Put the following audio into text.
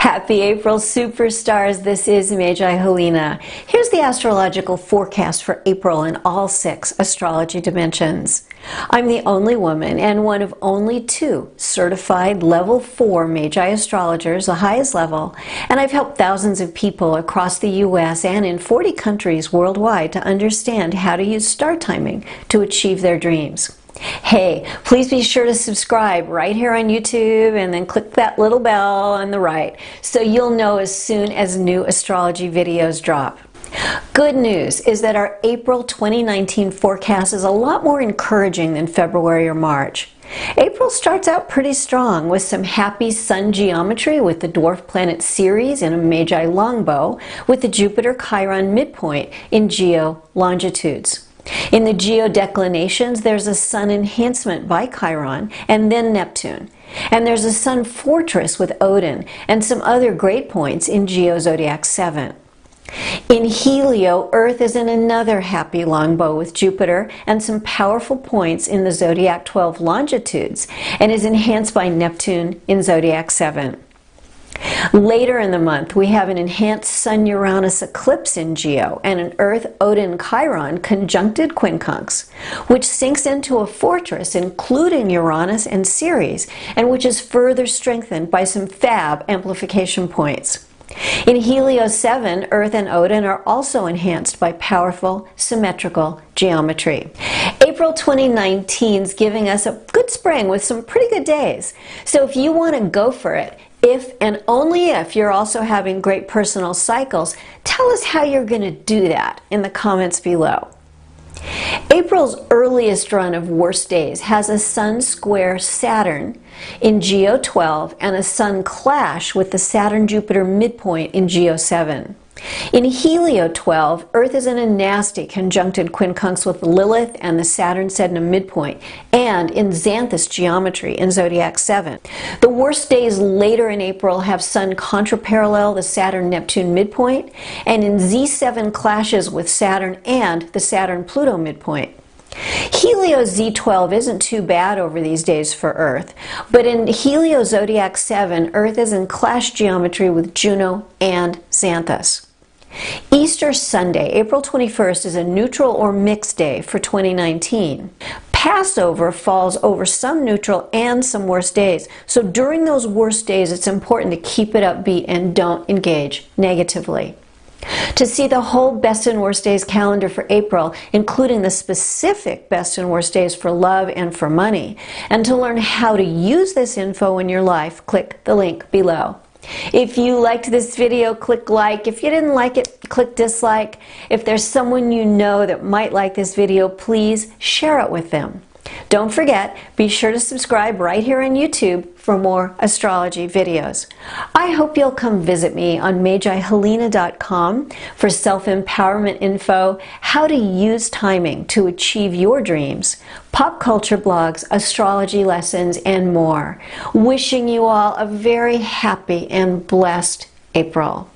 Happy April, superstars. This is Magi Helena. Here's the astrological forecast for April in all 6 astrology dimensions. I'm the only woman and one of only 2 certified level 4 Magi astrologers, the highest level, and I've helped thousands of people across the US and in 40 countries worldwide to understand how to use star timing to achieve their dreams. Hey, please be sure to subscribe right here on YouTube and then click that little bell on the right so you'll know as soon as new astrology videos drop. Good news is that our April 2019 forecast is a lot more encouraging than February or March. April starts out pretty strong with some happy sun geometry with the dwarf planet Ceres in a Magi Longbow with the Jupiter-Chiron midpoint in Geo longitudes. In the Geo declinations, there's a sun enhancement by Chiron and then Neptune. And there's a sun fortress with Odin and some other great points in Geo Zodiac 7. In Helio, Earth is in another happy longbow with Jupiter and some powerful points in the Zodiac 12 longitudes and is enhanced by Neptune in Zodiac 7. Later in the month, we have an enhanced Sun-Uranus eclipse in Geo and an Earth-Odin-Chiron conjuncted quincunx, which sinks into a fortress including Uranus and Ceres, and which is further strengthened by some fab amplification points. In Helio 7, Earth and Odin are also enhanced by powerful symmetrical geometry. April 2019 is giving us a good spring with some pretty good days. So if you want to go for it, if and only if you're also having great personal cycles, tell us how you're going to do that in the comments below. April's earliest run of worst days has a Sun square Saturn in Geo 12 and a Sun clash with the Saturn-Jupiter midpoint in Geo 7. In Helio 12, Earth is in a nasty conjuncted quincunx with Lilith and the Saturn-Sedna midpoint, and in Xanthus geometry in Zodiac 7. The worst days later in April have Sun contraparallel the Saturn-Neptune midpoint, and in Z7 clashes with Saturn and the Saturn-Pluto midpoint. Helio Z12 isn't too bad over these days for Earth, but in Helio Zodiac 7, Earth is in clash geometry with Juno and Xanthus. Easter Sunday, April 21st, is a neutral or mixed day for 2019. Passover falls over some neutral and some worst days, so during those worst days it's important to keep it upbeat and don't engage negatively. To see the whole best and worst days calendar for April, including the specific best and worst days for love and for money, and to learn how to use this info in your life, click the link below. If you liked this video, click like. If you didn't like it, click dislike. If there's someone you know that might like this video, please share it with them. Don't forget, be sure to subscribe right here on YouTube for more astrology videos. I hope you'll come visit me on MagiHelena.com for self-empowerment info, how to use timing to achieve your dreams, pop culture blogs, astrology lessons, and more. Wishing you all a very happy and blessed April.